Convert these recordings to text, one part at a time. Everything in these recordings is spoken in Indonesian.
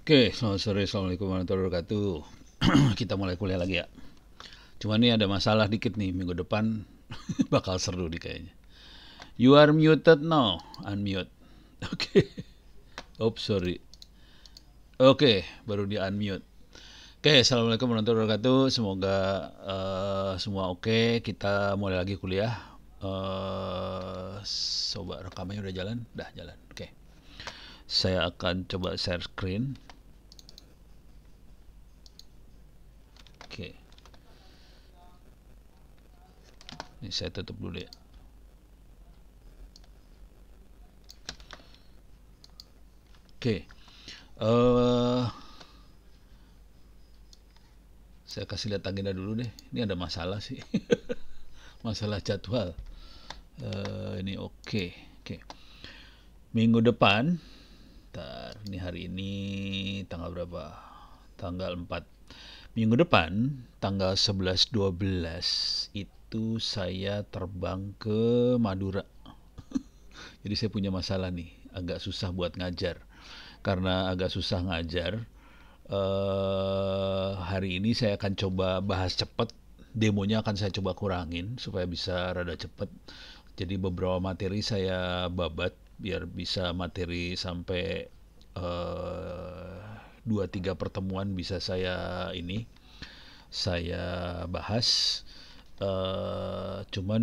Oke, selamat sore. Assalamualaikum warahmatullahi wabarakatuh. Kita mulai kuliah lagi ya. Cuma nih ada masalah dikit nih. Minggu depan bakal seru nih kayaknya. You are muted now. Unmute. Oke. Oops, sorry. Oke, baru di unmute. Oke, assalamualaikum warahmatullahi wabarakatuh. Semoga semua oke. Kita mulai lagi kuliah. Coba rekamannya udah jalan? Udah jalan. Oke. Saya akan coba share screen. Oke. Ini saya tutup dulu ya. Oke. Saya kasih lihat agenda dulu deh. Ini ada masalah sih. Masalah jadwal. Ini oke. Oke. Minggu depan, ini hari ini tanggal berapa? Tanggal 4. Minggu depan, tanggal 11-12 itu saya terbang ke Madura. Jadi saya punya masalah nih, agak susah buat ngajar. Karena agak susah ngajar, hari ini saya akan coba bahas cepat. Demonya akan saya coba kurangin supaya bisa rada cepet. Jadi beberapa materi saya babat biar bisa materi sampai 2-3 pertemuan bisa saya bahas. Cuman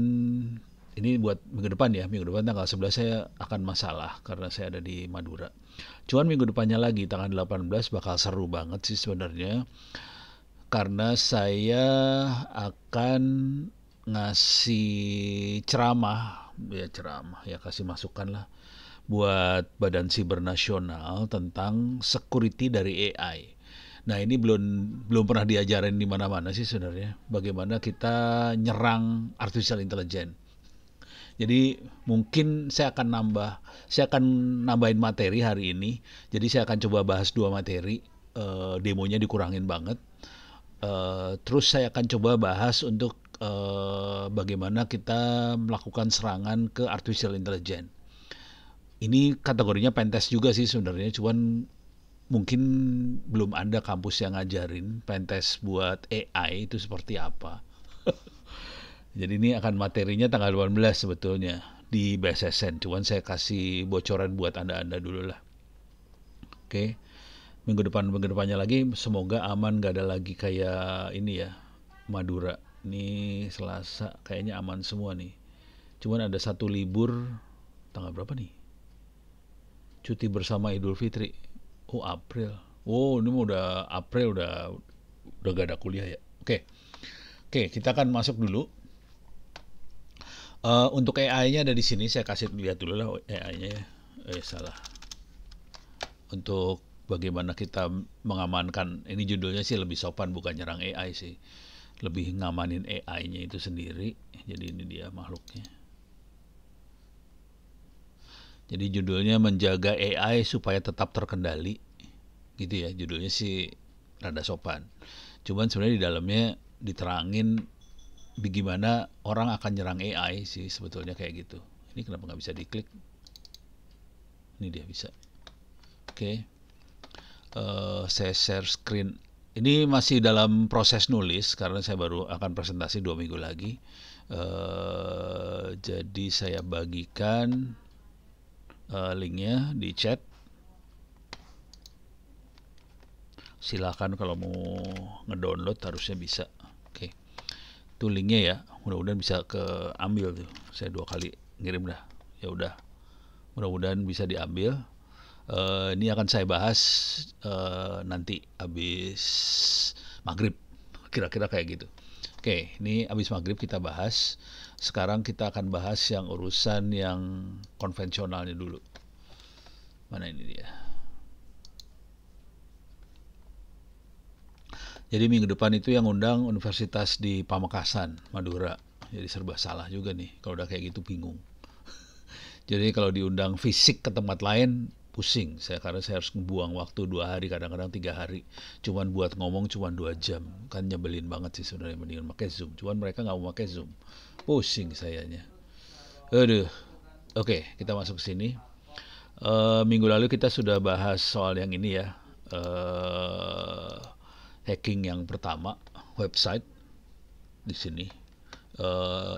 ini buat minggu depan ya. Minggu depan tanggal 11 saya akan masalah karena saya ada di Madura. Cuman minggu depannya lagi tanggal 18 bakal seru banget sih sebenarnya. Karena saya akan ngasih ceramah ya kasih masukan lah buat Badan Siber Nasional tentang security dari AI. Nah, ini belum pernah diajarin di mana-mana sih sebenarnya bagaimana kita nyerang artificial intelligence. Jadi mungkin saya akan nambahin materi hari ini. Jadi saya akan coba bahas 2 materi. Demonya dikurangin banget. Terus saya akan coba bahas untuk bagaimana kita melakukan serangan ke artificial intelligence. Ini kategorinya pentest juga sih sebenarnya, cuman mungkin belum ada kampus yang ngajarin pentest buat AI itu seperti apa. Jadi ini akan materinya tanggal 18 sebetulnya di BSSN, cuman saya kasih bocoran buat anda-anda dulu lah. Oke, minggu depannya lagi semoga aman, gak ada lagi kayak ini ya, Madura. Ini Selasa kayaknya aman semua nih. Cuman ada satu libur tanggal berapa nih? Cuti bersama Idul Fitri. Oh, April. Oh, ini udah April, udah gak ada kuliah ya. Oke, kita akan masuk dulu. Untuk AI-nya ada di sini, saya kasih lihat dulu lah AI-nya ya. Salah. Untuk bagaimana kita mengamankan, ini judulnya sih lebih sopan, bukan nyerang AI sih. Lebih ngamanin AI-nya itu sendiri. Jadi ini dia makhluknya. Jadi judulnya menjaga AI supaya tetap terkendali. Gitu ya, judulnya sih rada sopan. Cuman sebenarnya di dalamnya diterangin bagaimana orang akan nyerang AI sih sebetulnya kayak gitu. Ini kenapa nggak bisa diklik? Ini dia bisa. Oke. Saya share screen. Ini masih dalam proses nulis karena saya baru akan presentasi 2 minggu lagi. Jadi saya bagikan linknya di chat. Silahkan kalau mau ngedownload harusnya bisa. Oke. Itu linknya ya. Mudah-mudahan bisa keambil tuh. Saya 2 kali ngirim dah. Ya udah. Mudah-mudahan bisa diambil. Ini akan saya bahas nanti habis maghrib. Kira-kira kayak gitu. Oke, ini habis maghrib kita bahas. Sekarang kita akan bahas yang urusan yang konvensionalnya dulu. Mana ini dia? Jadi minggu depan itu yang undang universitas di Pamekasan, Madura. Jadi serba salah juga nih. Kalau udah kayak gitu bingung. Jadi kalau diundang fisik ke tempat lain pusing saya karena saya harus ngebuang waktu 2 hari, kadang-kadang 3 hari. Cuman buat ngomong cuman 2 jam. Kan nyebelin banget sih sebenarnya, mendingan pakai Zoom. Cuman mereka nggak mau pakai Zoom. Pusing sayanya. Aduh. Oke, kita masuk ke sini. Minggu lalu kita sudah bahas soal yang ini ya, eh, hacking yang pertama website di sini,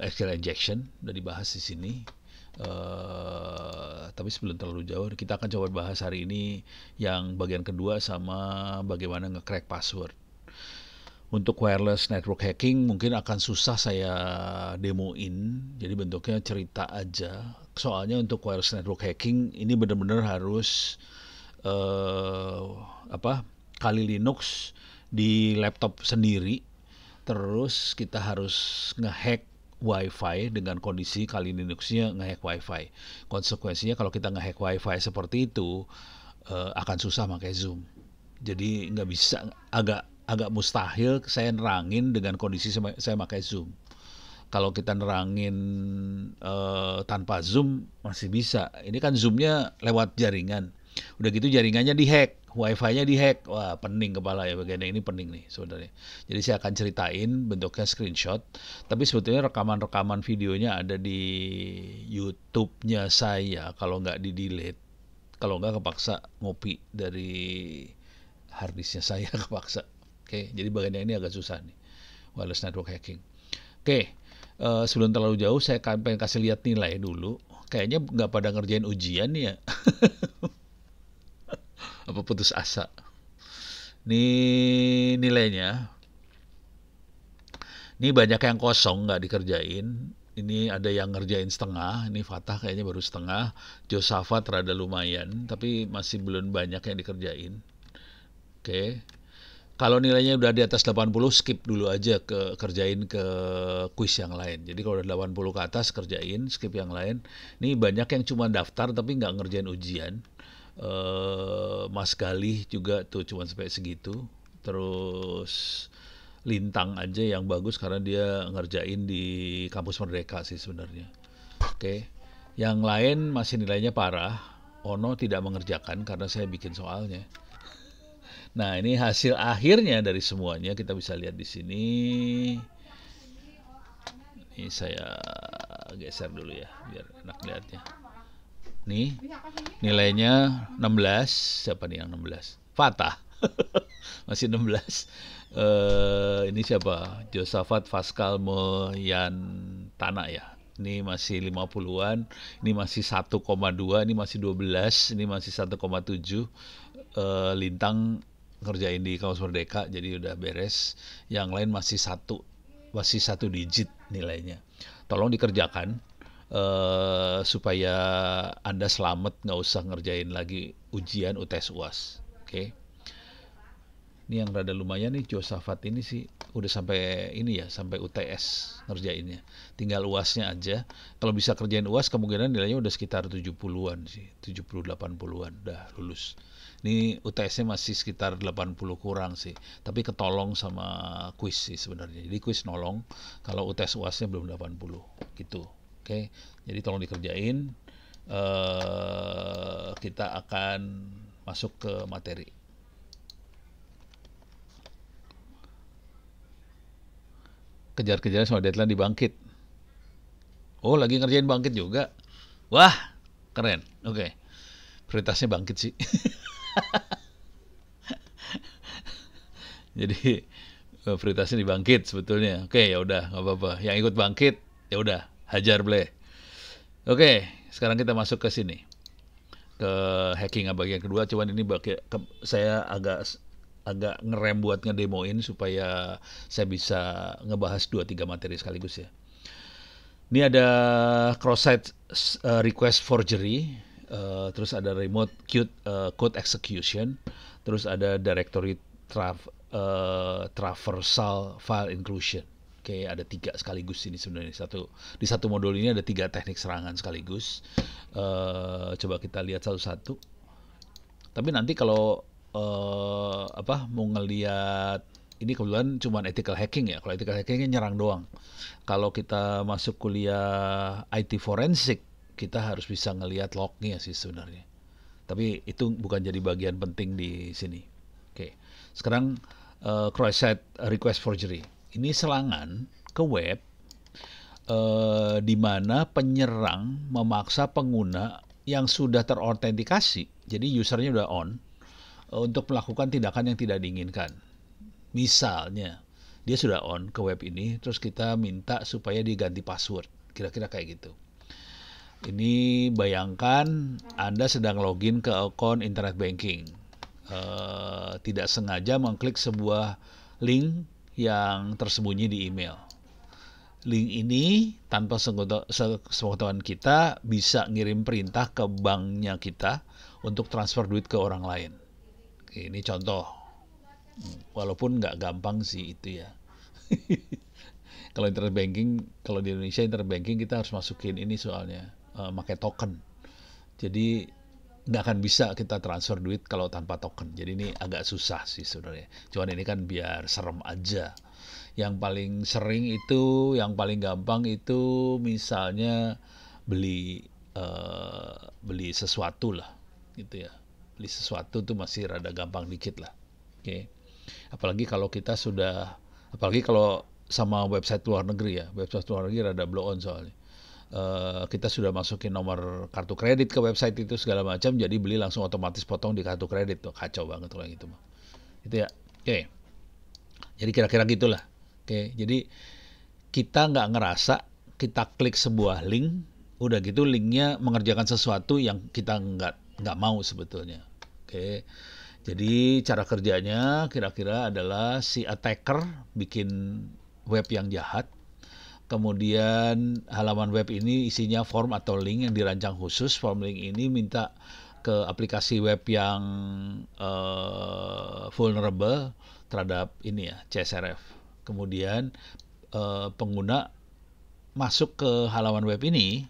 SQL injection udah dibahas di sini. Tapi sebelum terlalu jauh, kita akan coba bahas hari ini yang bagian kedua sama bagaimana nge-crack password. Untuk wireless network hacking mungkin akan susah saya demoin, jadi bentuknya cerita aja. Soalnya untuk wireless network hacking ini benar-benar harus kali Linux di laptop sendiri, terus kita harus ngehack WiFi dengan kondisi kali Linuxnya ngehack WiFi. Konsekuensinya kalau kita ngehack WiFi seperti itu akan susah pakai Zoom. Jadi nggak bisa, agak mustahil saya nerangin dengan kondisi saya pakai Zoom. Kalau kita nerangin tanpa Zoom masih bisa. Ini kan Zoomnya lewat jaringan. Udah gitu jaringannya dihack, WiFi-nya dihack. Wah, pening kepala ya bagian ini, pening nih sebenarnya. Jadi saya akan ceritain bentuknya screenshot. Tapi sebetulnya rekaman-rekaman videonya ada di YouTube-nya saya. Kalau nggak di-delete, kalau nggak kepaksa ngopi dari harddisknya saya kepaksa. Oke, jadi bagian ini agak susah nih, wireless network hacking. Oke, sebelum terlalu jauh saya pengen kasih lihat nilai dulu. Kayaknya nggak pada ngerjain ujian nih ya. Apa putus asa? Ini nilainya. Ini banyak yang kosong nggak dikerjain. Ini ada yang ngerjain setengah. Ini Fatah kayaknya baru setengah. Josafat rada lumayan, tapi masih belum banyak yang dikerjain. Oke. Kalau nilainya udah di atas 80, skip dulu aja kerjain ke kuis yang lain. Jadi kalau udah 80 ke atas kerjain, skip yang lain. Ini banyak yang cuma daftar tapi nggak ngerjain ujian. Mas Galih juga tuh cuma sampai segitu. Terus Lintang aja yang bagus karena dia ngerjain di Kampus Merdeka sih sebenarnya. Oke. Yang lain masih nilainya parah. Ono tidak mengerjakan karena saya bikin soalnya. Nah, ini hasil akhirnya dari semuanya kita bisa lihat di sini. Ini saya geser dulu ya biar enak lihatnya. Nih, nilainya 16. Siapa nih yang 16? Fatah. Masih 16. Ini siapa? Josafat Pascal Moyantana ya. Ini masih 50-an, ini masih 1,2, ini masih 12, ini masih 1,7. Lintang ngerjain di Kampus Merdeka jadi udah beres. Yang lain masih satu digit nilainya. Tolong dikerjakan supaya Anda selamat, nggak usah ngerjain lagi ujian UTS UAS. Oke. Ini yang rada lumayan nih Josafat ini sih udah sampai ini ya, sampai UTS ngerjainnya. Tinggal UASnya aja. Kalau bisa kerjain UAS kemungkinan nilainya udah sekitar 70-an sih, 70-80-an udah lulus. Ini UTS-nya masih sekitar 80 kurang sih, tapi ketolong sama kuis sih sebenarnya. Jadi kuis nolong, kalau UTS UAS-nya belum 80 gitu. Oke, jadi tolong dikerjain. Kita akan masuk ke materi. Kejar-kejar sama deadline di Bangkit. Oh, lagi ngerjain Bangkit juga. Wah, keren. Oke. Prioritasnya Bangkit sih. Jadi prioritasnya di Bangkit sebetulnya. Oke, ya udah, nggak apa-apa. Yang ikut Bangkit, ya udah, hajar ble. Oke, sekarang kita masuk ke sini. Ke hacking bagian kedua. Cuman ini saya agak ngerem buat ngedemoin supaya saya bisa ngebahas 2-3 materi sekaligus ya. Ini ada cross-site request forgery, terus ada remote code execution, terus ada directory traversal file inclusion. Oke, ada 3 sekaligus ini sebenarnya. Di satu modul ini ada 3 teknik serangan sekaligus. Coba kita lihat satu-satu. Tapi nanti kalau mau ngelihat ini kebetulan cuma ethical hacking ya. Kalau ethical hackingnya nyerang doang. Kalau kita masuk kuliah IT forensik, kita harus bisa ngelihat lognya sih sebenarnya. Tapi itu bukan jadi bagian penting di sini. Oke, sekarang cross-site request forgery. Ini serangan ke web di mana penyerang memaksa pengguna yang sudah terautentikasi, jadi usernya udah on, untuk melakukan tindakan yang tidak diinginkan. Misalnya, dia sudah on ke web ini, terus kita minta supaya diganti password. Kira-kira kayak gitu. Ini bayangkan Anda sedang login ke akun internet banking. Tidak sengaja mengklik sebuah link yang tersembunyi di email. Link ini tanpa sepengetahuan kita bisa ngirim perintah ke banknya kita untuk transfer duit ke orang lain. Oke, ini contoh. Walaupun nggak gampang sih itu ya. Kalau internet banking, kalau di Indonesia internet banking kita harus masukin ini soalnya pakai token. Jadi nggak akan bisa kita transfer duit kalau tanpa token. Jadi ini agak susah sih sebenarnya. Cuman ini kan biar serem aja. Yang paling sering itu, yang paling gampang itu misalnya beli beli sesuatu lah, gitu ya. Beli sesuatu tuh masih rada gampang dikit lah. Oke. Apalagi kalau sama website luar negeri ya, website luar negeri rada blow on soalnya. Kita sudah masukin nomor kartu kredit ke website itu segala macam, jadi beli langsung otomatis potong di kartu kredit tuh, kacau banget kalau yang itu mah. Itu ya. Oke. Jadi kira-kira gitulah. Oke. Jadi kita nggak ngerasa kita klik sebuah link, udah gitu linknya mengerjakan sesuatu yang kita nggak mau sebetulnya. Oke. Jadi cara kerjanya kira-kira adalah si attacker bikin web yang jahat. Kemudian halaman web ini isinya form atau link yang dirancang khusus. Form link ini minta ke aplikasi web yang vulnerable terhadap ini ya, CSRF. Kemudian pengguna masuk ke halaman web ini,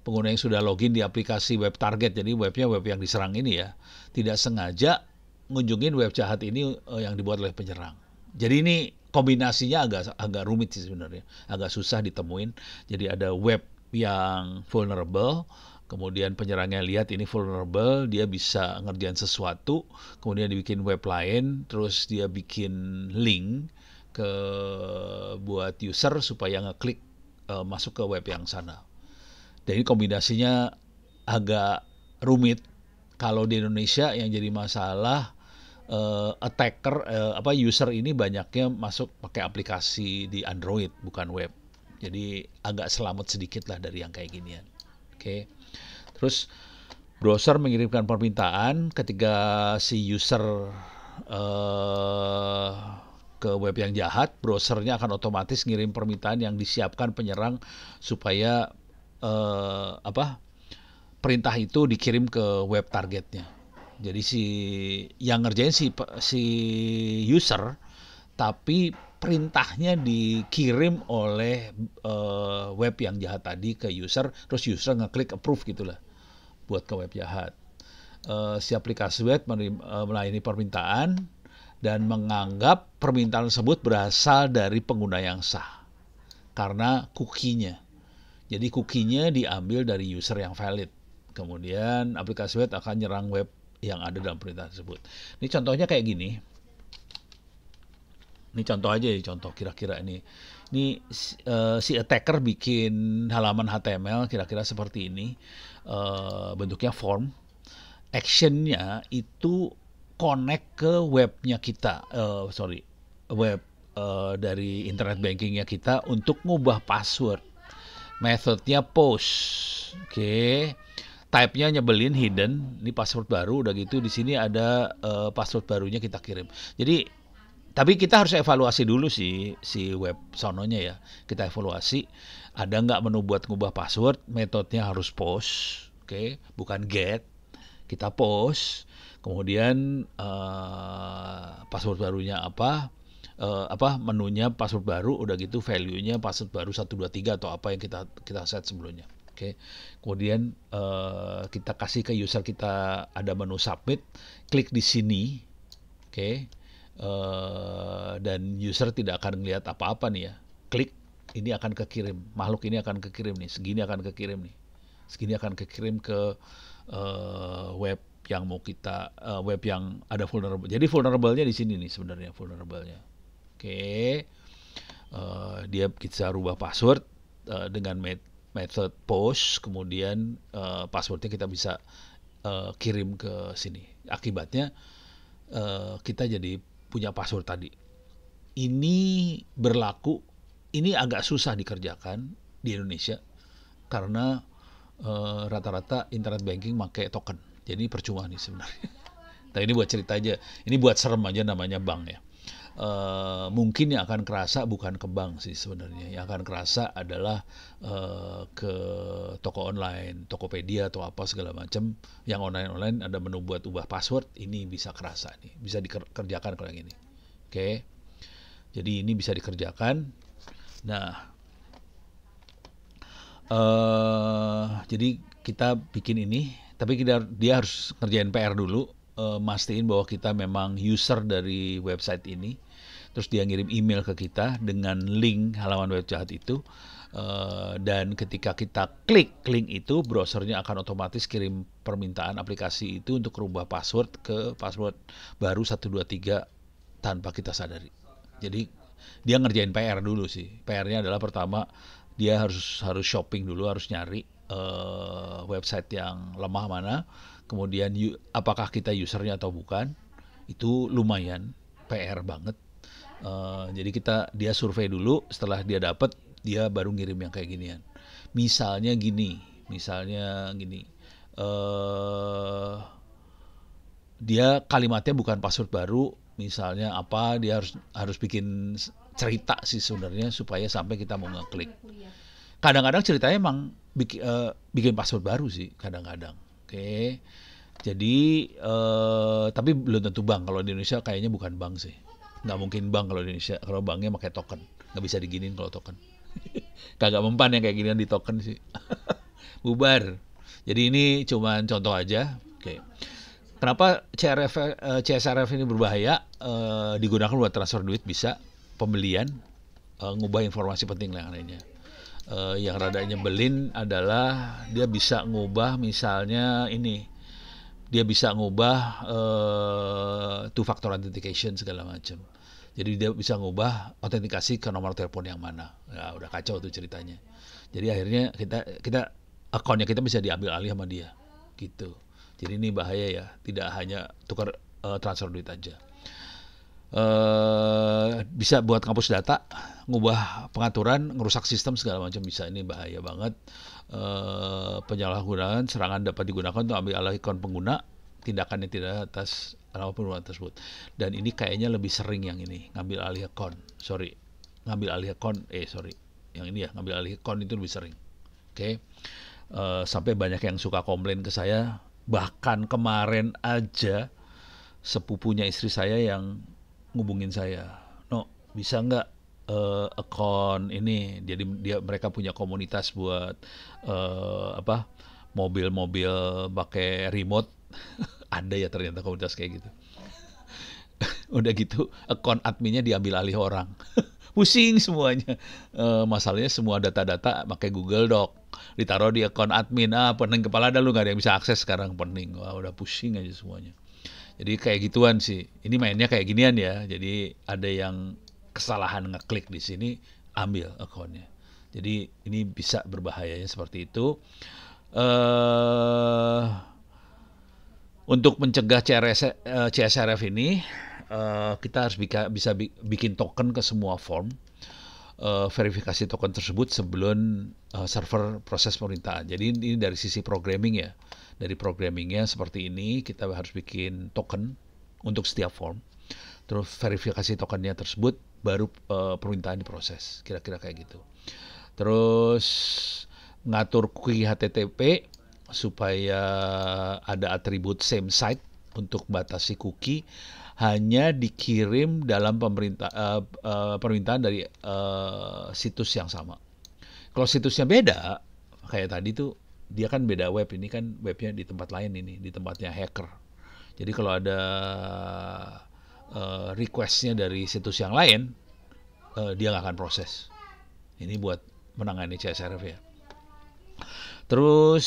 pengguna yang sudah login di aplikasi web target, jadi webnya web yang diserang ini ya, tidak sengaja ngunjungin web jahat ini yang dibuat oleh penyerang. Jadi ini kombinasinya agak rumit sih sebenarnya, agak susah ditemuin. Jadi ada web yang vulnerable, kemudian penyerangnya lihat ini vulnerable, dia bisa ngerjain sesuatu, kemudian dibikin web lain, terus dia bikin link ke buat user supaya ngeklik masuk ke web yang sana. Dan ini kombinasinya agak rumit. Kalau di Indonesia yang jadi masalah attacker user ini banyaknya masuk pakai aplikasi di Android bukan web. Jadi agak selamat sedikit lah dari yang kayak ginian. Oke. Terus browser mengirimkan permintaan ketika si user ke web yang jahat, browsernya akan otomatis ngirim permintaan yang disiapkan penyerang supaya perintah itu dikirim ke web targetnya. Jadi yang ngerjain si user, tapi perintahnya dikirim oleh web yang jahat tadi ke user, terus user ngeklik approve gitulah buat ke web jahat. Si aplikasi web melayani permintaan dan menganggap permintaan tersebut berasal dari pengguna yang sah karena cookie-nya. Jadi cookie-nya diambil dari user yang valid. Kemudian aplikasi web akan nyerang web yang ada dalam perintah tersebut. Ini contohnya kayak gini. Ini contoh aja ya, contoh kira-kira ini. Ini si attacker bikin halaman HTML kira-kira seperti ini. Bentuknya form. Action-nya itu connect ke webnya kita. Web dari internet bankingnya kita untuk ngubah password. Methodnya post. Oke. Type-nya nyebelin hidden, ini password baru, udah gitu di sini ada password barunya kita kirim. Jadi tapi kita harus evaluasi dulu si web sononya ya. Kita evaluasi ada nggak menu buat ngubah password, metodenya harus post, oke, bukan get. Kita post, kemudian password barunya menunya password baru, udah gitu value-nya password baru 123 atau apa yang kita set sebelumnya. Oke. Kemudian kita kasih ke user kita ada menu submit, klik di sini. Oke. Dan user tidak akan melihat apa-apa nih ya. Klik, ini akan kekirim. Makhluk ini akan kekirim nih. Segini akan kekirim nih. Segini akan kekirim ke web yang mau web yang ada vulnerable. Jadi vulnerable-nya di sini nih sebenarnya vulnerable-nya. Oke. Dia bisa rubah password dengan method post, kemudian passwordnya kita bisa kirim ke sini. Akibatnya kita jadi punya password tadi. Ini berlaku, ini agak susah dikerjakan di Indonesia karena rata-rata internet banking pakai token. Jadi percuma nih sebenarnya. Nah ini buat cerita aja, ini buat serem aja namanya bank ya. Mungkin yang akan kerasa bukan ke bank sih sebenarnya. Yang akan kerasa adalah ke toko online, Tokopedia atau apa segala macam. Yang online ada menu buat ubah password, ini bisa kerasa nih, bisa dikerjakan kalau yang ini. Oke, jadi ini bisa dikerjakan. Nah, jadi kita bikin ini, tapi dia harus ngerjain PR dulu. Mastiin bahwa kita memang user dari website ini, terus dia ngirim email ke kita dengan link halaman web jahat itu, dan ketika kita klik link itu, browsernya akan otomatis kirim permintaan aplikasi itu untuk merubah password ke password baru 123 tanpa kita sadari. Jadi dia ngerjain PR dulu sih. PR-nya adalah pertama dia harus shopping dulu, harus nyari website yang lemah mana, kemudian apakah kita usernya atau bukan. Itu lumayan PR banget. Jadi dia survei dulu, setelah dia dapat, dia baru ngirim yang kayak ginian. Misalnya gini, dia kalimatnya bukan password baru, misalnya apa, dia harus bikin cerita sih sebenarnya supaya sampai kita mau ngeklik. Kadang-kadang ceritanya emang bikin password baru sih kadang-kadang. Oke. Jadi tapi belum tentu bank. Kalau di Indonesia kayaknya bukan bank sih. Nggak mungkin bank kalau di Indonesia. Kalau banknya pakai token. Nggak bisa diginin kalau token. Kagak mempan yang kayak ginian di token sih. Bubar. Jadi ini cuma contoh aja. Oke. Kenapa CSRF ini berbahaya? Digunakan buat transfer duit bisa, pembelian, ngubah informasi penting yang lainnya. Yang rada nyebelin adalah dia bisa ngubah, misalnya ini, dia bisa ngubah two factor authentication segala macam. Jadi dia bisa ngubah autentikasi ke nomor telepon yang mana. Ya udah kacau tuh ceritanya. Jadi akhirnya kita akunnya kita bisa diambil alih sama dia gitu. Jadi ini bahaya ya, tidak hanya tukar transfer duit aja. Bisa buat ngapus data, ngubah pengaturan, ngerusak sistem segala macam bisa. Ini bahaya banget. Penyalahgunaan serangan dapat digunakan untuk ambil alih akun pengguna, tindakan yang tidak atas nama pengguna tersebut. Dan ini kayaknya lebih sering yang ini, ngambil alih akun. Yang ini ya, ngambil alih akun itu lebih sering. Oke. Sampai banyak yang suka komplain ke saya. Bahkan kemarin aja sepupunya istri saya yang ngubungin saya, no, bisa nggak akun ini, jadi mereka punya komunitas buat mobil-mobil pakai remote. Ada ya ternyata komunitas kayak gitu. Udah gitu akun adminnya diambil alih orang. Pusing semuanya. Masalahnya semua data-data pakai Google Doc, ditaruh di akun admin. Pening kepala dah lu, nggak ada yang bisa akses sekarang, pening. Wah, udah pusing aja semuanya. Jadi kayak gituan sih. Ini mainnya kayak ginian ya. Jadi ada yang kesalahan ngeklik di sini, ambil akunnya. Jadi ini bisa berbahayanya seperti itu. Untuk mencegah CSRF ini, kita harus bisa bikin token ke semua form, verifikasi token tersebut sebelum server proses pemerintahan. Jadi ini dari sisi programming ya. Dari programmingnya seperti ini, kita harus bikin token untuk setiap form. Terus verifikasi tokennya tersebut, baru permintaan diproses. Kira-kira kayak gitu. Terus ngatur cookie HTTP supaya ada atribut same site untuk batasi cookie, hanya dikirim dalam permintaan dari situs yang sama. Kalau situsnya beda, kayak tadi tuh, dia kan beda web, ini kan webnya di tempat lain, ini di tempatnya hacker. Jadi kalau ada requestnya dari situs yang lain, dia nggak akan proses. Ini buat menangani CSRF ya. Terus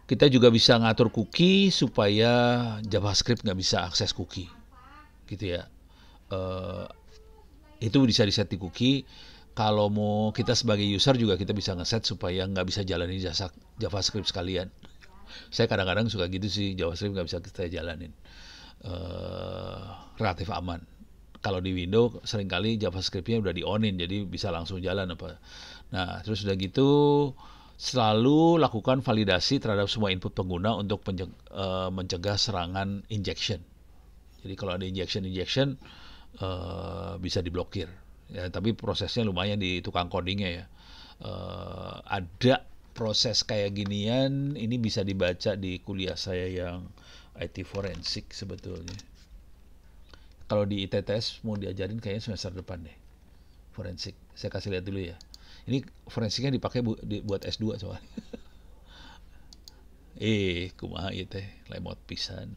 kita juga bisa ngatur cookie supaya JavaScript nggak bisa akses cookie, gitu ya. Itu bisa di-set di cookie. Kalau mau kita sebagai user juga kita bisa ngeset supaya nggak bisa jalani JavaScript sekalian. Saya kadang-kadang suka gitu sih, JavaScript nggak bisa saya jalanin. Eh, Relatif aman. Kalau di Windows seringkali JavaScript-nya udah di-onin, jadi bisa langsung jalan apa. Nah, terus udah gitu selalu lakukan validasi terhadap semua input pengguna untuk mencegah serangan injection. Jadi kalau ada injection bisa diblokir. Ya, tapi prosesnya lumayan di tukang codingnya ya. Ada proses kayak ginian, ini bisa dibaca di kuliah saya yang IT forensik sebetulnya. Kalau di ITTS mau diajarin kayaknya semester depan deh, forensik. Saya kasih lihat dulu ya. Ini forensiknya dipakai buat S2 soalnya. Kumaha ieu teh, lemot pisan.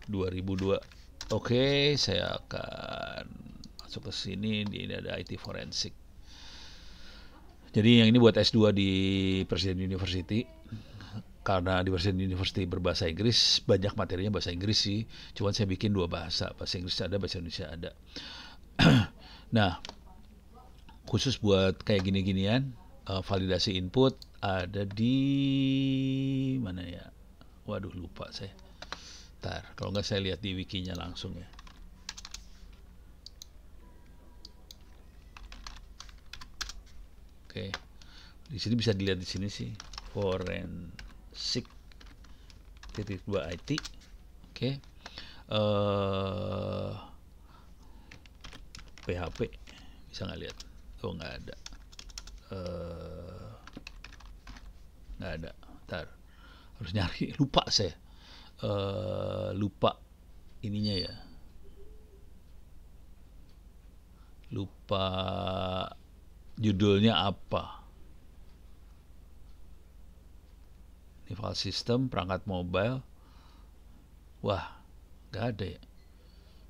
2002. Oke, saya akan masuk ke sini. Ini ada IT forensik. Jadi yang ini buat S2 di Presiden University. Karena di Presiden University berbahasa Inggris, banyak materinya bahasa Inggris sih. Cuman saya bikin dua bahasa. Bahasa Inggris ada, bahasa Indonesia ada. Nah, khusus buat kayak gini-ginian, validasi input ada di mana ya? Waduh, lupa saya. Ntar, kalau nggak saya lihat di wikinya langsung ya. Oke, di sini bisa dilihat di sini sih, forensik .2 IT. Oke, PHP bisa nggak lihat? Oh, nggak ada. Nggak ada. Ntar harus nyari. Lupa saya. Lupa ininya ya. Lupa judulnya apa. Ini file system, perangkat mobile. Wah, nggak ada ya.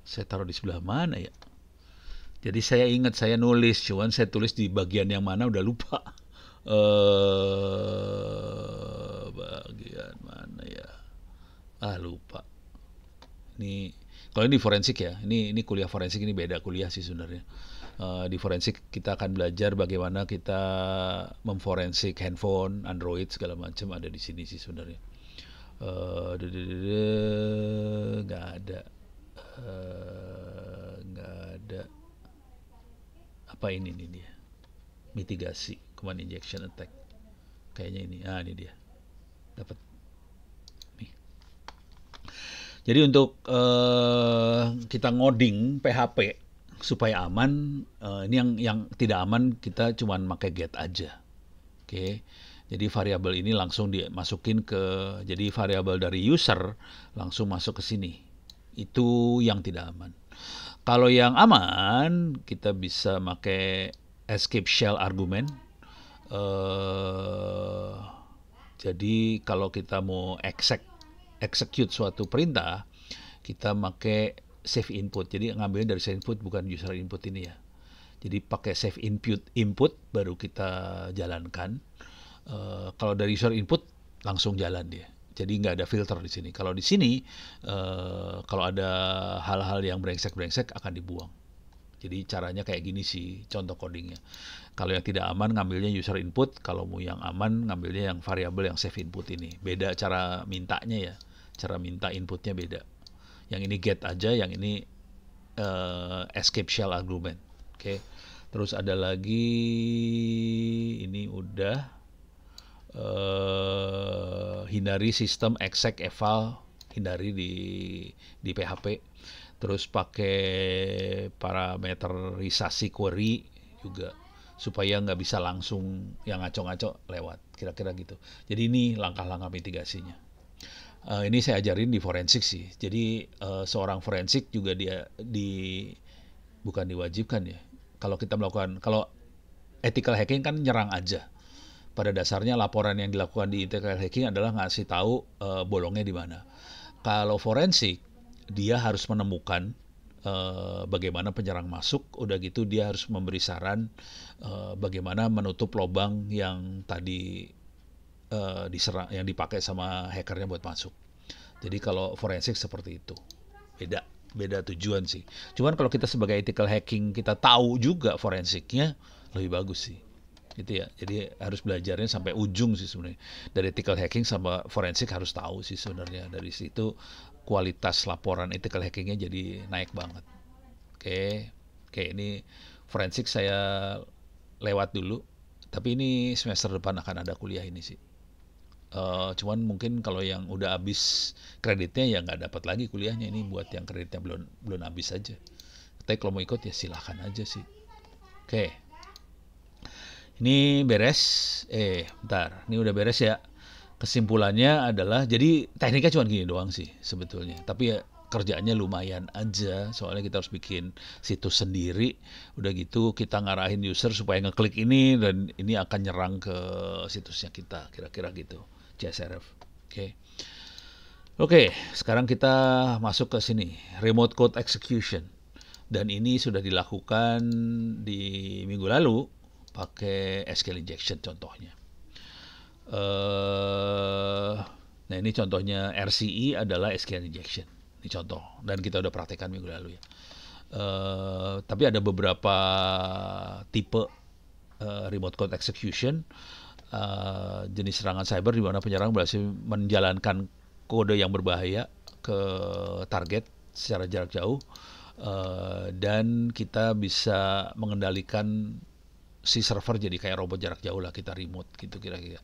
Saya taruh di sebelah mana ya. Jadi saya ingat saya nulis, cuman saya tulis di bagian yang mana udah lupa. Bagian mana ya? Lupa. Ini kalau ini forensik ya. Ini kuliah forensik, ini beda kuliah sih sebenarnya. Di forensik kita akan belajar bagaimana kita memforensik handphone, Android segala macam ada di sini sih sebenarnya. Nggak ada. Nggak ada. Apa ini nih dia? Mitigasi, command injection attack. Kayaknya ini. Ini dia. Dapat. Nih. Jadi untuk kita ngoding PHP supaya aman, ini yang tidak aman kita cuman pakai get aja. Oke. Jadi variabel ini langsung dimasukin jadi variabel dari user langsung masuk ke sini. Itu yang tidak aman. Kalau yang aman kita bisa pakai escape shell argument. Jadi kalau kita mau execute suatu perintah, kita pakai save input. Jadi ngambilnya dari save input bukan user input ini ya. Jadi pakai save input baru kita jalankan. Kalau dari user input langsung jalan dia. Jadi nggak ada filter di sini. Kalau di sini kalau ada hal-hal yang brengsek akan dibuang. Jadi caranya kayak gini sih contoh codingnya. Kalau yang tidak aman ngambilnya user input, kalau mau yang aman ngambilnya yang variabel yang save input ini. Beda cara mintanya ya. Cara minta inputnya beda. Yang ini get aja, yang ini escape shell argument. Oke. Terus ada lagi ini udah hindari sistem exec eval, hindari di PHP. Terus pakai parameterisasi query juga supaya nggak bisa langsung yang ngaco-ngaco lewat, kira-kira gitu. Jadi ini langkah-langkah mitigasinya. Ini saya ajarin di forensik sih. Jadi seorang forensik juga dia bukan diwajibkan ya. Kalau kita melakukan, kalau ethical hacking kan nyerang aja. Pada dasarnya laporan yang dilakukan di ethical hacking adalah ngasih tahu bolongnya di mana. Kalau forensik dia harus menemukan bagaimana penyerang masuk, udah gitu dia harus memberi saran bagaimana menutup lubang yang tadi diserang, yang dipakai sama hackernya buat masuk. Jadi kalau forensik seperti itu, beda tujuan sih. Cuman kalau kita sebagai ethical hacking kita tahu juga forensiknya, lebih bagus sih. gitu ya. Jadi harus belajarnya sampai ujung sih sebenarnya. Dari ethical hacking sama forensik harus tahu sih sebenarnya. Dari situ kualitas laporan ethical hackingnya jadi naik banget. Oke, oke, ini forensik saya lewat dulu. Tapi ini semester depan akan ada kuliah ini sih. Cuman mungkin kalau yang udah habis kreditnya ya nggak dapat lagi kuliahnya, ini buat yang kreditnya belum belum habis aja. Tapi kalau mau ikut ya silahkan aja sih. Oke, ini beres. Bentar, ini udah beres ya. Kesimpulannya adalah, jadi tekniknya cuma gini doang sih sebetulnya. Tapi ya kerjaannya lumayan aja, soalnya kita harus bikin situs sendiri. Udah gitu kita ngarahin user supaya ngeklik ini dan ini akan nyerang ke situsnya kita, kira-kira gitu. CSRF. Oke. Oke, sekarang kita masuk ke sini, remote code execution. Dan ini sudah dilakukan di minggu lalu pakai SQL injection contohnya. Nah ini contohnya RCE adalah SQL injection. Ini contoh dan kita udah praktekkan minggu lalu ya. Tapi ada beberapa tipe remote code execution, jenis serangan cyber di mana penyerang berhasil menjalankan kode yang berbahaya ke target secara jarak jauh, dan kita bisa mengendalikan si server jadi kayak robot jarak jauh lah, kita remote gitu kira-kira.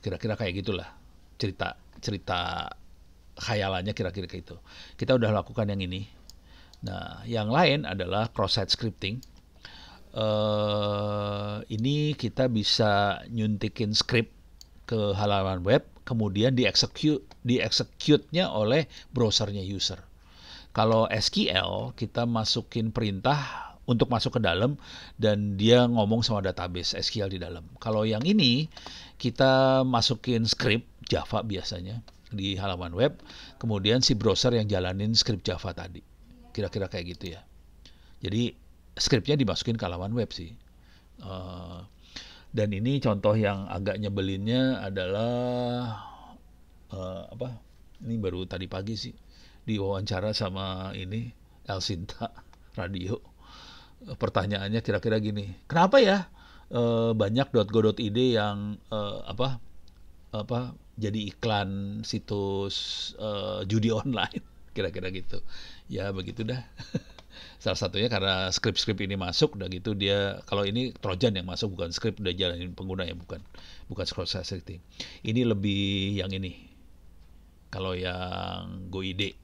Kira-kira kayak gitulah cerita cerita khayalannya, kira-kira kayak itu. Kita udah lakukan yang ini. Nah, yang lain adalah cross-site scripting. Ini kita bisa nyuntikin script ke halaman web, kemudian di-execute-nya oleh browsernya user. Kalau SQL, kita masukin perintah untuk masuk ke dalam dan dia ngomong sama database SQL di dalam. Kalau yang ini, kita masukin script Java biasanya di halaman web, kemudian si browser yang jalanin script Java tadi. Kira-kira kayak gitu ya. Jadi scriptnya dimasukin ke halaman web sih. Dan ini contoh yang agak nyebelinnya adalah apa? Ini baru tadi pagi sih diwawancara sama ini El Sinta radio. Pertanyaannya kira-kira gini, kenapa ya banyak .go.id yang jadi iklan situs judi online, kira-kira gitu. Ya begitu dah. Salah satunya karena script-script ini masuk, udah gitu dia, kalau ini Trojan yang masuk bukan script, udah jalanin pengguna ya, bukan cross scripting. Ini lebih yang ini. Kalau yang GoID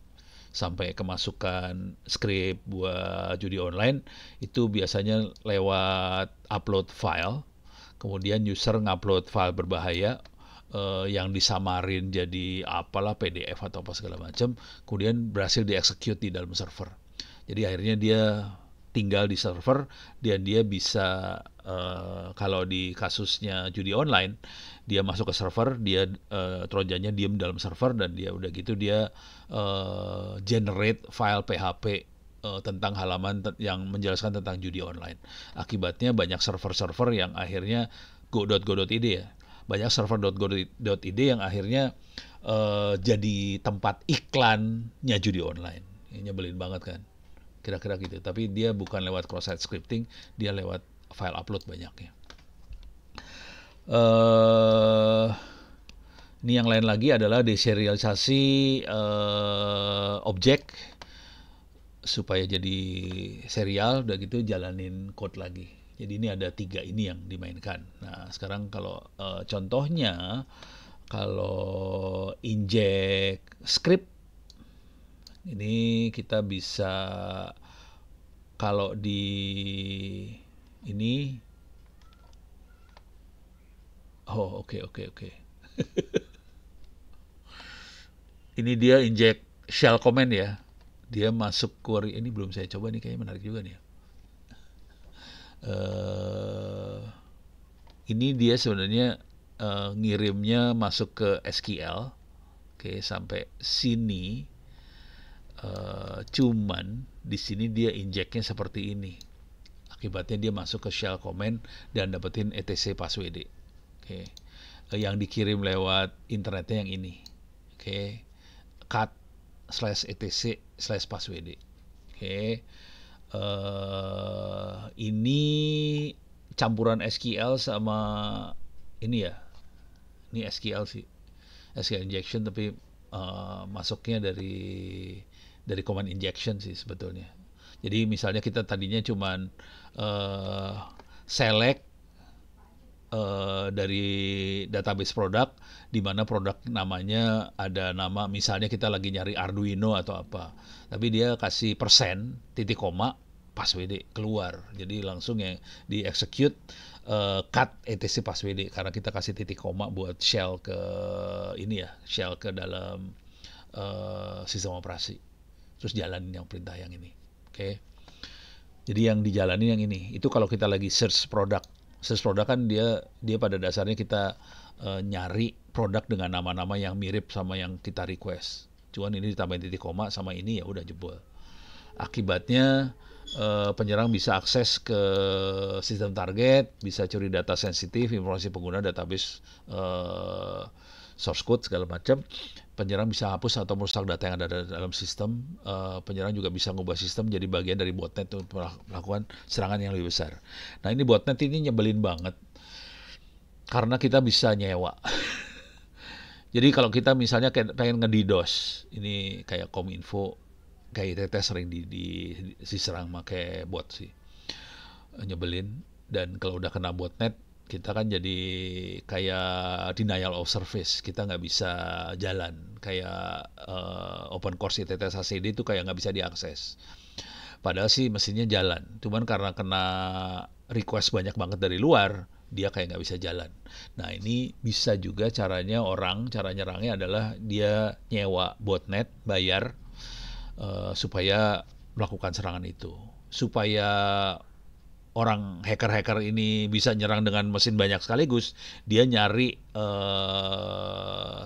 sampai kemasukan script buat judi online itu biasanya lewat upload file, kemudian user ngupload file berbahaya yang disamarin jadi apalah PDF atau apa segala macam, kemudian berhasil dieksekut di dalam server. Jadi akhirnya dia tinggal di server dan dia bisa, kalau di kasusnya judi online, dia masuk ke server, dia trojannya diem dalam server dan dia udah gitu dia generate file PHP tentang halaman yang menjelaskan tentang judi online. Akibatnya banyak server-server yang akhirnya go.id ya. Banyak server .go.id yang akhirnya jadi tempat iklannya judi online. Ini nyebelin banget kan. Kira-kira gitu. Tapi dia bukan lewat cross-site scripting, dia lewat file upload banyaknya. Ini yang lain lagi adalah deserialisasi objek supaya jadi serial, udah gitu jalanin code lagi. Jadi ini ada 3 ini yang dimainkan. Nah sekarang kalau contohnya, kalau inject script, ini kita bisa, kalau di ini, oke. Ini dia inject shell command ya. Dia masuk query, ini belum saya coba nih, kayaknya menarik juga nih. Ini dia sebenarnya ngirimnya masuk ke SQL. Oke, sampai sini. Cuman di sini dia injectnya seperti ini. Akibatnya dia masuk ke shell command dan dapetin etc passwd. Oke. Yang dikirim lewat internetnya yang ini. Oke. cat/etc/passwd. Oke. Ini campuran SQL sama ini ya. Ini SQL sih. SQL injection tapi masuknya dari command injection sih sebetulnya. Jadi misalnya kita tadinya cuman select dari database produk di mana produk namanya ada nama, misalnya kita lagi nyari Arduino atau apa, tapi dia kasih persen titik koma pas WD keluar, jadi langsung yang di execute cut etc pas WD karena kita kasih titik koma buat shell ke ini ya, shell ke dalam sistem operasi, terus jalanin yang perintah yang ini. Oke. Jadi yang dijalani yang ini. Itu kalau kita lagi search produk. Search produk kan dia pada dasarnya kita nyari produk dengan nama-nama yang mirip sama yang kita request. Cuman ini ditambahin titik koma sama ini ya udah jebol. Akibatnya penyerang bisa akses ke sistem target, bisa curi data sensitif, informasi pengguna, database, source code segala macam. Penyerang bisa hapus atau merusak data yang ada dalam sistem. Penyerang juga bisa mengubah sistem jadi bagian dari botnet untuk melakukan serangan yang lebih besar. Nah ini botnet ini nyebelin banget karena kita bisa nyewa. Jadi kalau kita misalnya pengen nge-DDoS, ini kayak Kominfo, kayak ITT sering diserang pakai bot sih, nyebelin. Dan kalau udah kena botnet, kita kan jadi kayak denial of service, kita nggak bisa jalan, kayak open course ITT SACD itu kayak nggak bisa diakses. Padahal sih mesinnya jalan, cuman karena kena request banyak banget dari luar, dia kayak nggak bisa jalan. Nah ini bisa juga caranya cara nyerangnya adalah dia nyewa botnet, bayar supaya melakukan serangan itu. Supaya orang hacker-hacker ini bisa nyerang dengan mesin banyak sekaligus, dia nyari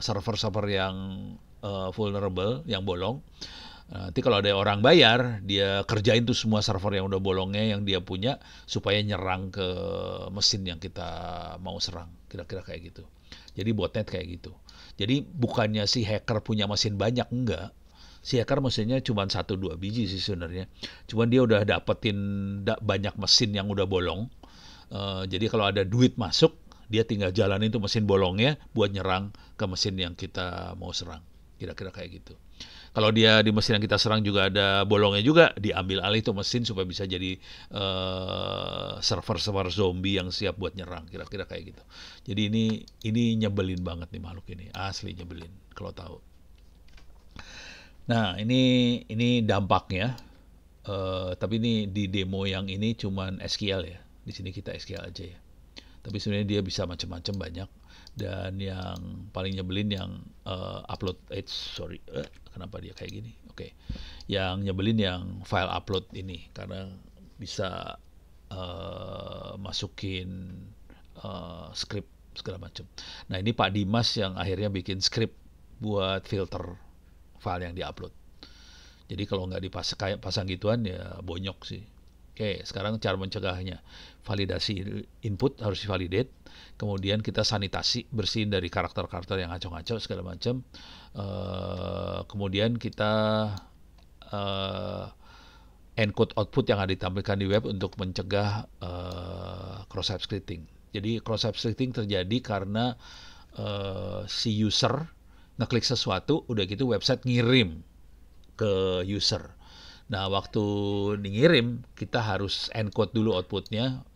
server-server yang vulnerable, yang bolong. Nanti kalau ada orang bayar, dia kerjain tuh semua server yang udah bolongnya yang dia punya supaya nyerang ke mesin yang kita mau serang. Kira-kira kayak gitu. Jadi botnet kayak gitu. Jadi bukannya si hacker punya mesin banyak, enggak. Si hacker mesinnya cuma 1-2 biji sih sebenarnya. Cuman dia udah dapetin banyak mesin yang udah bolong. Jadi kalau ada duit masuk, dia tinggal jalanin tuh mesin bolongnya buat nyerang ke mesin yang kita mau serang. Kira-kira kayak gitu. Kalau dia di mesin yang kita serang juga ada bolongnya juga, diambil alih tuh mesin supaya bisa jadi server-server zombie yang siap buat nyerang. Kira-kira kayak gitu. Jadi ini nyebelin banget nih makhluk ini, asli nyebelin kalau tahu. Nah ini dampaknya. Tapi ini di demo yang ini cuman SQL ya. Di sini kita SQL aja ya. Tapi sebenarnya dia bisa macam-macam banyak. Dan yang paling nyebelin yang upload, kenapa dia kayak gini? Oke. Yang nyebelin yang file upload ini karena bisa masukin script segala macam. Nah ini Pak Dimas yang akhirnya bikin script buat filter file yang diupload. Jadi kalau nggak dipasang gituan ya bonyok sih. Oke, sekarang cara mencegahnya. Validasi input harus divalidate. Kemudian kita sanitasi, bersihin dari karakter-karakter yang ngaco-ngaco segala macam. Kemudian kita encode output yang ada ditampilkan di web untuk mencegah cross-site scripting. Jadi cross-site scripting terjadi karena si user ngeklik sesuatu, udah gitu website ngirim ke user. Nah, waktu ngirim kita harus encode dulu outputnya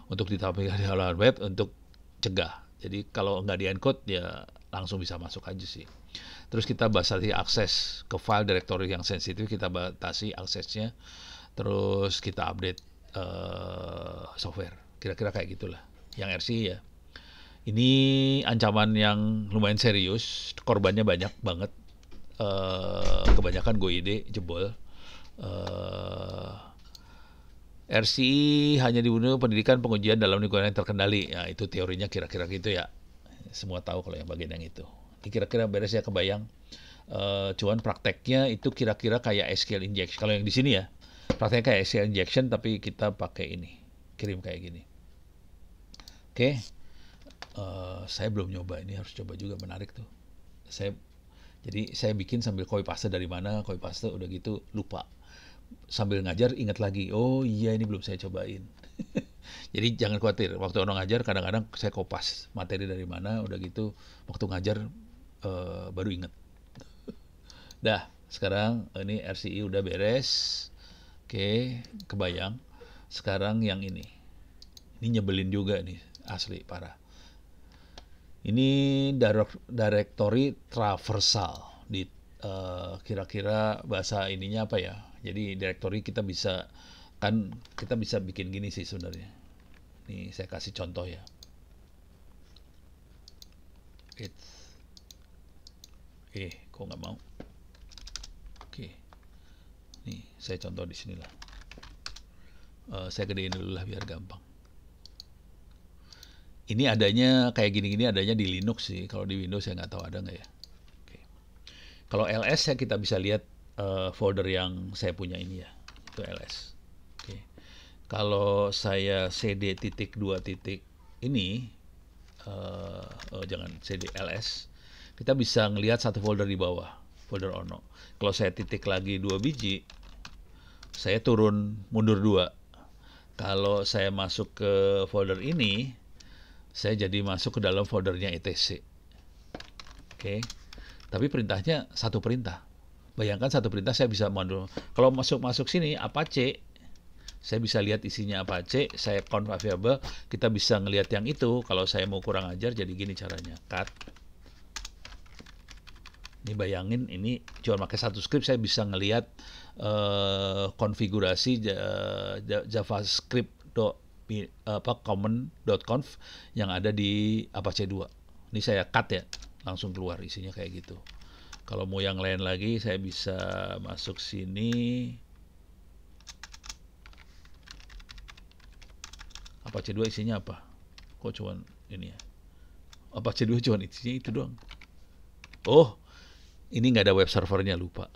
untuk ditampilkan di halaman web untuk cegah. Jadi kalau nggak di-encode ya langsung bisa masuk aja sih. Terus kita batasi akses ke file directory yang sensitif, kita batasi aksesnya. Terus kita update software. Kira-kira kayak gitulah. Yang RC ya. Ini ancaman yang lumayan serius, korbannya banyak banget. Kebanyakan GoID jebol. RCI hanya dibunuh pendidikan pengujian dalam lingkungan yang terkendali. Ya, itu teorinya kira-kira gitu ya. Semua tahu kalau yang bagian yang itu. Ini kira-kira beres ya, kebayang. Cuman prakteknya itu kira-kira kayak SQL injection. Kalau yang di sini ya, prakteknya kayak SQL injection tapi kita pakai ini, kirim kayak gini. Oke. Saya belum nyoba, ini harus coba juga, menarik tuh. Jadi saya bikin sambil copy paste dari mana, copy paste udah gitu lupa. Sambil ngajar ingat lagi, oh iya ini belum saya cobain. Jadi jangan khawatir, waktu Ono ngajar kadang-kadang saya kopas materi dari mana, udah gitu waktu ngajar baru inget. Dah, sekarang ini RCI udah beres. Oke, kebayang. Sekarang yang ini. Ini nyebelin juga nih, asli parah. Ini directory traversal di kira-kira bahasa ininya apa ya? Jadi directory kita bisa bikin gini sih sebenarnya. Nih saya kasih contoh ya. Kok nggak mau? Oke, nih saya contoh di sini lah. Saya gedein dulu lah biar gampang. Ini adanya kayak gini-gini adanya di Linux sih. Kalau di Windows saya nggak tahu ada nggak ya. Oke. Kalau LS ya kita bisa lihat folder yang saya punya ini ya. Itu LS. Oke. Kalau saya cd titik 2 titik ini, jangan cd ls, kita bisa ngelihat satu folder di bawah, folder Ono. Kalau saya titik lagi 2 biji, saya turun mundur 2. Kalau saya masuk ke folder ini, saya jadi masuk ke dalam foldernya etc. Oke. Tapi perintahnya satu perintah. Bayangkan satu perintah saya bisa mundur. Kalau masuk sini Apache, saya bisa lihat isinya Apache, saya conv variable, kita bisa ngelihat yang itu. Kalau saya mau kurang ajar jadi gini caranya. Cut. Ini bayangin ini cuma pakai satu script saya bisa ngelihat konfigurasi JavaScript common.conf yang ada di Apache 2. Ini saya cut ya, langsung keluar isinya kayak gitu. Kalau mau yang lain lagi saya bisa masuk sini. Apache 2 isinya apa? Kok cuman ini ya? Apache 2 cuman isinya itu doang. Oh, ini nggak ada web servernya, lupa.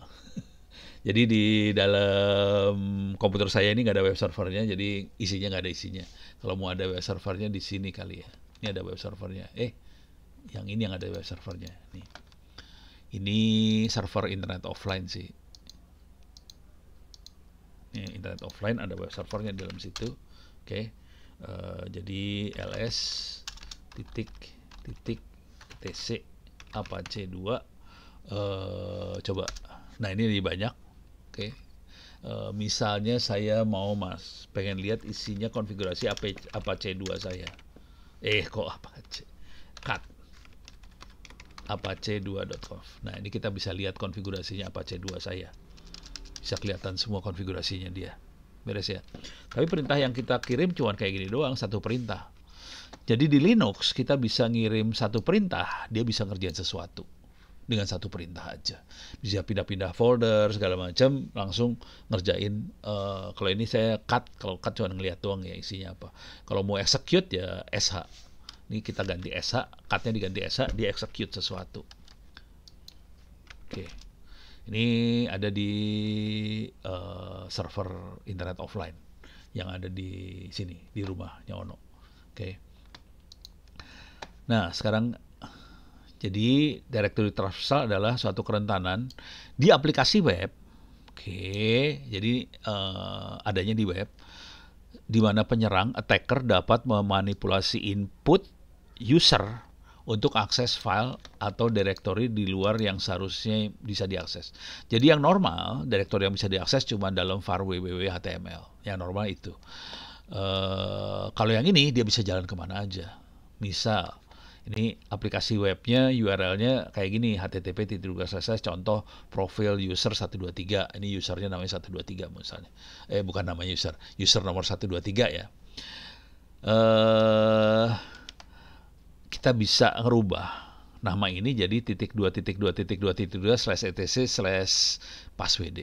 Jadi di dalam komputer saya ini nggak ada web servernya, jadi isinya nggak ada isinya. Kalau mau ada web servernya di sini kali ya. Ini ada web servernya. Yang ini yang ada web servernya. Nih. Ini server internet offline sih. Ini internet offline ada web servernya di dalam situ. Oke. Jadi ls titik tc Apache 2. Coba. Nah ini lebih banyak. Oke. Misalnya saya mau pengen lihat isinya konfigurasi Apache 2 saya. Kok Apache? Cut. Apache2.conf. Nah ini kita bisa lihat konfigurasinya Apache 2 saya. Bisa kelihatan semua konfigurasinya dia. Beres ya. Tapi perintah yang kita kirim cuma kayak gini doang, satu perintah. Jadi di Linux kita bisa ngirim satu perintah, dia bisa ngerjain sesuatu dengan satu perintah aja. Bisa pindah-pindah folder segala macam, langsung ngerjain. Kalau ini saya cut, kalau cut cuma ngeliat doang ya isinya apa. Kalau mau execute ya sh. Ini kita ganti sh, cutnya diganti sh, dia execute sesuatu. Oke. Ini ada di server internet offline yang ada di sini, di rumahnya Ono. Oke. Nah, sekarang jadi directory traversal adalah suatu kerentanan di aplikasi web. Oke, jadi adanya di web di mana penyerang attacker dapat memanipulasi input user untuk akses file atau directory di luar yang seharusnya bisa diakses. Jadi yang normal, directory yang bisa diakses cuma dalam var www.html. Yang normal itu. Kalau yang ini dia bisa jalan kemana aja. Misal, ini aplikasi webnya URL-nya kayak gini, http:// contoh profil user 123. Ini usernya namanya 123 misalnya. Bukan namanya user nomor 123 ya. Kita bisa ngerubah nama ini jadi /etc/passwd.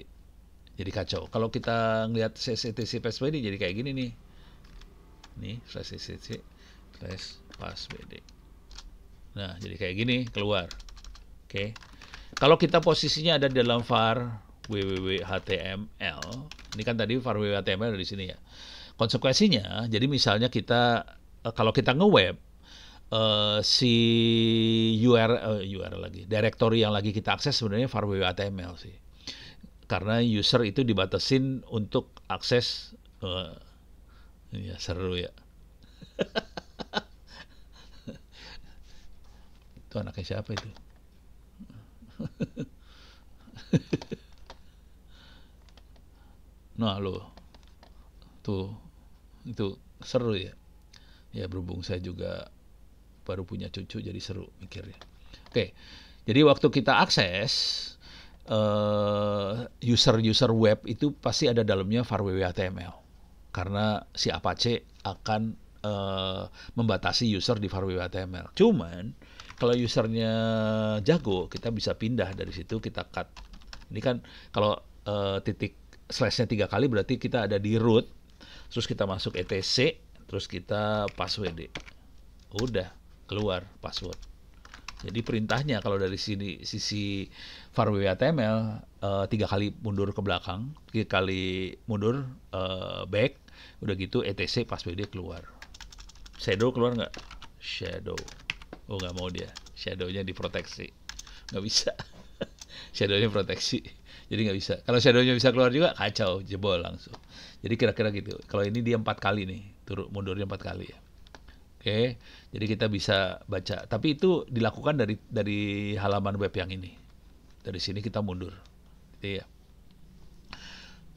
Jadi kacau. Kalau kita ngelihat /etc/passwd jadi kayak gini nih. Nih /etc/passwd. Nah, jadi kayak gini keluar. Oke. Kalau kita posisinya ada di dalam var www.html, ini kan tadi var www.html ada di sini ya. Konsekuensinya, jadi misalnya kita kalau kita nge-web si URL lagi, directory yang lagi kita akses sebenarnya var www.html sih. Karena user itu dibatasin untuk akses Iya, seru ya. Itu anaknya siapa itu? Nah, lo tuh itu seru ya. Ya berhubung saya juga baru punya cucu jadi seru mikirnya. Oke. Jadi waktu kita akses user-user web itu pasti ada dalamnya firewall HTML. Karena si Apache akan membatasi user di firewall HTML. Cuman kalau usernya jago, kita bisa pindah dari situ, kita cut. Ini kan kalau titik slashnya 3 kali berarti kita ada di root, terus kita masuk etc, terus kita password. Udah keluar password. Jadi perintahnya kalau dari sisi firewall HTML 3 kali mundur ke belakang, 3 kali mundur back, udah gitu etc password keluar. Shadow keluar nggak? Shadow. Oh nggak mau dia. Shadownya diproteksi. Nggak bisa. Shadownya proteksi. Jadi nggak bisa. Kalau shadownya bisa keluar juga kacau, jebol langsung. Jadi kira-kira gitu. Kalau ini dia 4 kali nih, turun mundurnya 4 kali ya. Oke, jadi kita bisa baca. Tapi itu dilakukan dari halaman web yang ini. Dari sini kita mundur. Gitu ya.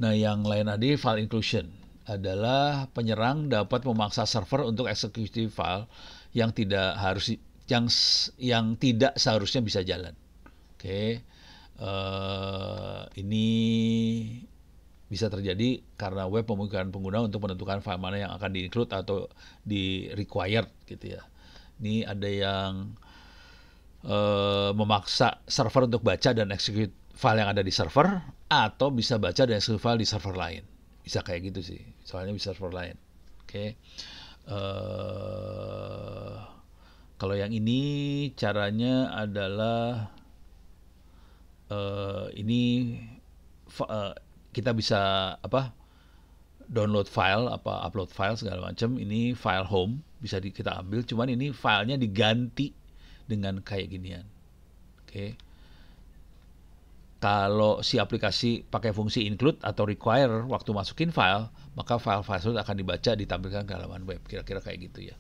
Nah, yang lain tadi file inclusion adalah penyerang dapat memaksa server untuk eksekusi file yang tidak harus yang yang tidak seharusnya bisa jalan. Oke, ini bisa terjadi karena web memungkinkan pengguna untuk menentukan file mana yang akan di-include atau di-required gitu ya. Ini ada yang memaksa server untuk baca dan execute file yang ada di server, atau bisa baca dan execute file di server lain. Bisa kayak gitu sih, soalnya bisa server lain. Oke. Kalau yang ini caranya adalah ini kita bisa apa, download file, apa upload file segala macam. Ini file home bisa kita ambil, cuman ini filenya diganti dengan kayak ginian. Oke. Kalau si aplikasi pakai fungsi include atau require waktu masukin file, maka file-file tersebut akan dibaca, ditampilkan ke halaman web. Kira-kira kayak gitu ya.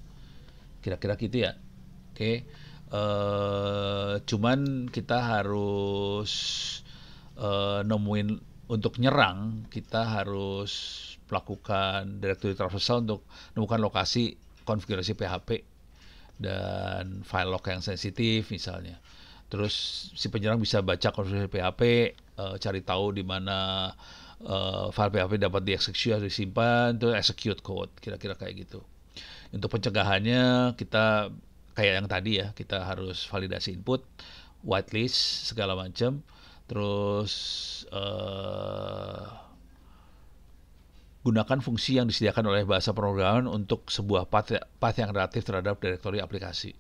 Kira-kira gitu ya. Oke. Cuman kita harus nemuin, untuk nyerang kita harus melakukan directory traversal untuk menemukan lokasi konfigurasi PHP dan file log yang sensitif misalnya. Terus si penyerang bisa baca konfigurasi PHP, cari tahu di mana file PHP dapat dieksekusi atau disimpan, terus execute code, kira-kira kayak gitu. Untuk pencegahannya kita kayak yang tadi ya, kita harus validasi input, whitelist segala macam, terus gunakan fungsi yang disediakan oleh bahasa pemrograman untuk sebuah path yang relatif terhadap direktori aplikasi.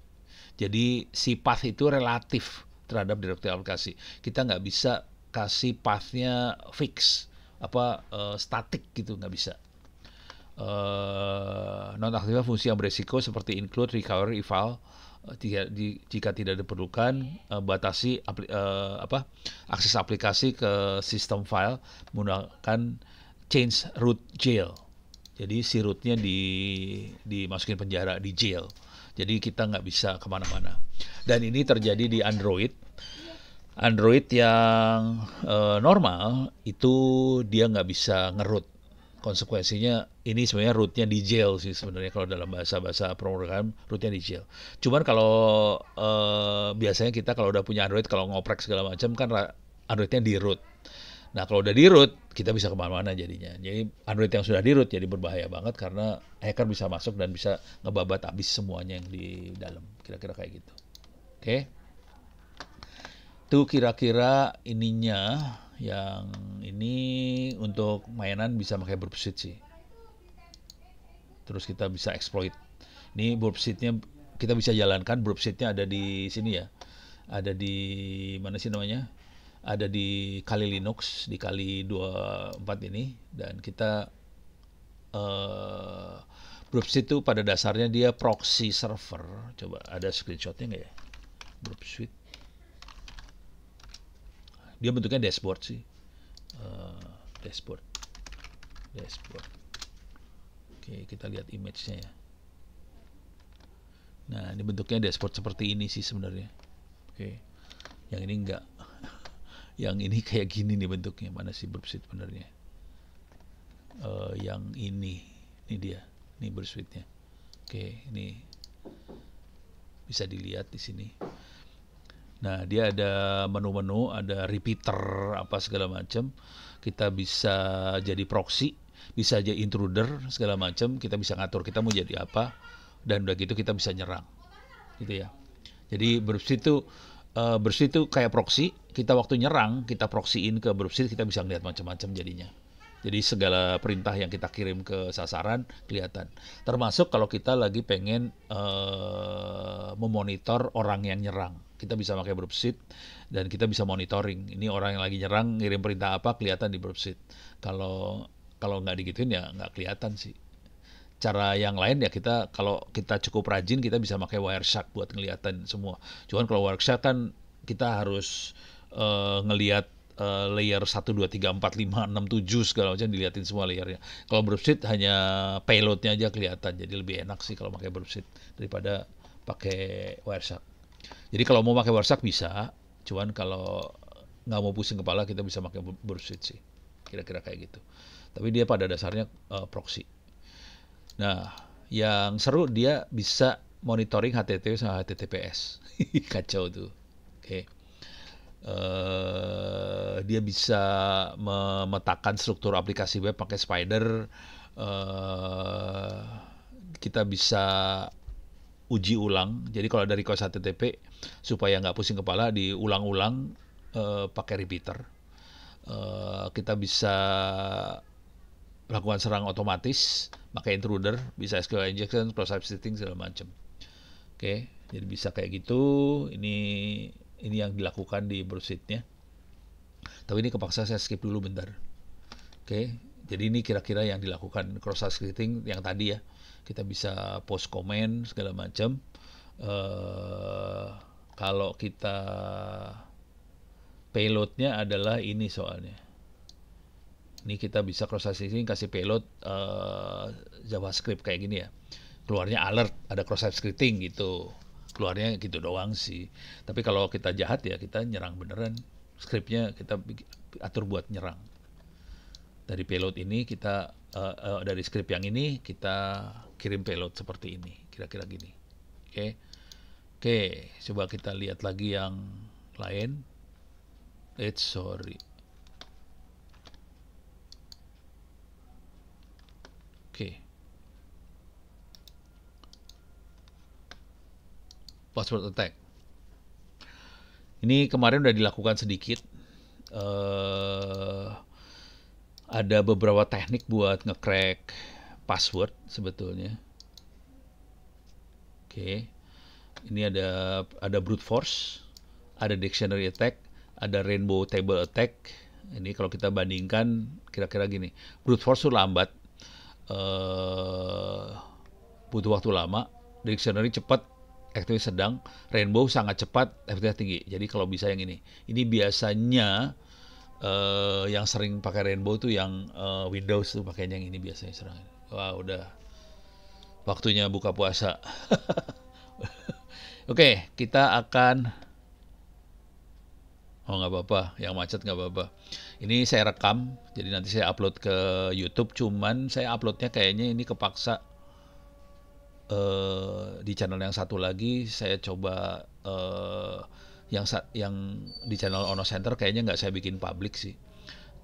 Jadi si path itu relatif terhadap direktori aplikasi. Kita nggak bisa kasih pathnya fix, statik gitu, nggak bisa. Nonaktifkan fungsi yang beresiko seperti include, recovery, eval. Jika tidak diperlukan, batasi akses aplikasi ke sistem file menggunakan change root jail. Jadi si rootnya dimasukin penjara, di jail. Jadi kita nggak bisa kemana-mana. Dan ini terjadi di Android. Android yang normal itu dia nggak bisa nge-root. Konsekuensinya ini sebenarnya rootnya di jail sih sebenarnya, kalau dalam bahasa pemrograman rootnya di jail. Cuman kalau biasanya kita kalau udah punya Android, kalau ngoprek segala macam kan Androidnya di root. Nah kalau udah di root kita bisa kemana-mana jadinya. Jadi Android yang sudah di root jadi berbahaya banget karena hacker bisa masuk dan bisa ngebabat habis semuanya yang di dalam. Kira-kira kayak gitu. Oke. Itu kira-kira ininya. Yang ini untuk mainan bisa pakai burp suite sih. Terus kita bisa exploit. Ini burp suite-nya kita bisa jalankan. Burp suite-nya ada di sini ya. Ada di mana sih namanya? Ada di Kali Linux, di Kali 24 ini. Dan kita burp suite itu pada dasarnya dia proxy server. Coba ada screenshotnya nggak ya? Burp suite. Dia bentuknya dashboard sih. Dashboard. Oke. Oke, kita lihat image-nya ya. Nah, ini bentuknya dashboard seperti ini sih sebenarnya. Oke, yang ini enggak. Yang ini kayak gini nih bentuknya. Mana sih Burpsuite sebenarnya? Yang ini dia. Ini Burpsuite-nya. Oke, ini bisa dilihat di sini. Nah, dia ada menu-menu, ada repeater apa segala macam. Kita bisa jadi proxy, bisa jadi intruder segala macam. Kita bisa ngatur kita mau jadi apa, dan udah gitu kita bisa nyerang, gitu ya. Jadi Burpsuite itu kayak proxy. Kita waktu nyerang, kita proxyin ke Burpsuite, kita bisa ngeliat macam-macam jadinya. Jadi segala perintah yang kita kirim ke sasaran kelihatan. Termasuk kalau kita lagi pengen memonitor orang yang nyerang. Kita bisa pakai Burpsuite dan kita bisa monitoring. Ini orang yang lagi nyerang ngirim perintah apa kelihatan di Burpsuite. Kalau nggak digituin ya nggak kelihatan sih. Cara yang lain ya kalau kita cukup rajin kita bisa pakai Wireshark buat ngeliatin semua. Cuman kalau Wireshark kan kita harus ngelihat layer 1, 2, 3, 4, 5, 6, 7 segala macam dilihatin semua layernya. Kalau Burpsuite hanya payloadnya aja kelihatan, jadi lebih enak sih kalau pakai Burpsuite daripada pakai Wireshark. Jadi kalau mau pakai Wireshark bisa, cuman kalau nggak mau pusing kepala kita bisa pakai Burpsuite sih, kira-kira kayak gitu. Tapi dia pada dasarnya proxy. Nah, yang seru dia bisa monitoring HTTP sama HTTPS. Kacau tuh. Oke. Dia bisa memetakan struktur aplikasi web pakai Spider. Kita bisa uji ulang. Jadi kalau ada request HTTP supaya nggak pusing kepala diulang-ulang pakai repeater. Kita bisa lakukan serang otomatis pakai intruder, bisa SQL injection, cross-site scripting segala macam. Oke, jadi bisa kayak gitu. Ini yang dilakukan di Burpsuite-nya. Tapi ini kepaksa saya skip dulu bentar. Oke, jadi ini kira-kira yang dilakukan cross-site scripting yang tadi ya. Kita bisa post comment segala macam. Kalau kita payloadnya adalah ini soalnya. Ini kita bisa cross-site scripting kasih payload JavaScript kayak gini ya. Keluarnya alert, ada cross-site scripting gitu. Keluarnya gitu doang sih. Tapi kalau kita jahat ya kita nyerang beneran. Scriptnya kita atur buat nyerang. Dari payload ini kita dari script yang ini kita kirim payload seperti ini. Kira-kira gini. Oke, coba kita lihat lagi yang lain. Sorry. Oke. Password attack. Ini kemarin udah dilakukan sedikit. Ada beberapa teknik buat nge-crack password sebetulnya. Oke. Ini ada brute force, ada dictionary attack, ada rainbow table attack. Ini kalau kita bandingkan kira-kira gini. Brute force itu lambat. Butuh waktu lama. Dictionary cepat, efektivitas sedang. Rainbow sangat cepat, efektivitas tinggi. Jadi kalau bisa yang ini. Ini biasanya yang sering pakai rainbow tuh yang Windows tuh pakainya yang ini biasanya serang. Wah, udah waktunya buka puasa. Oke, kita akan nggak apa-apa, yang macet nggak apa-apa. Ini saya rekam, jadi nanti saya upload ke YouTube. Cuman saya uploadnya kayaknya ini kepaksa di channel yang satu lagi. Saya coba yang di channel Ono Center kayaknya nggak saya bikin public sih.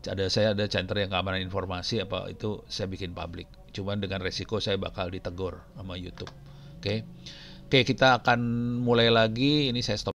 Saya ada center yang keamanan informasi apa itu saya bikin public. Cuman dengan resiko saya bakal ditegur sama YouTube. Oke, kita akan mulai lagi. Ini saya stop.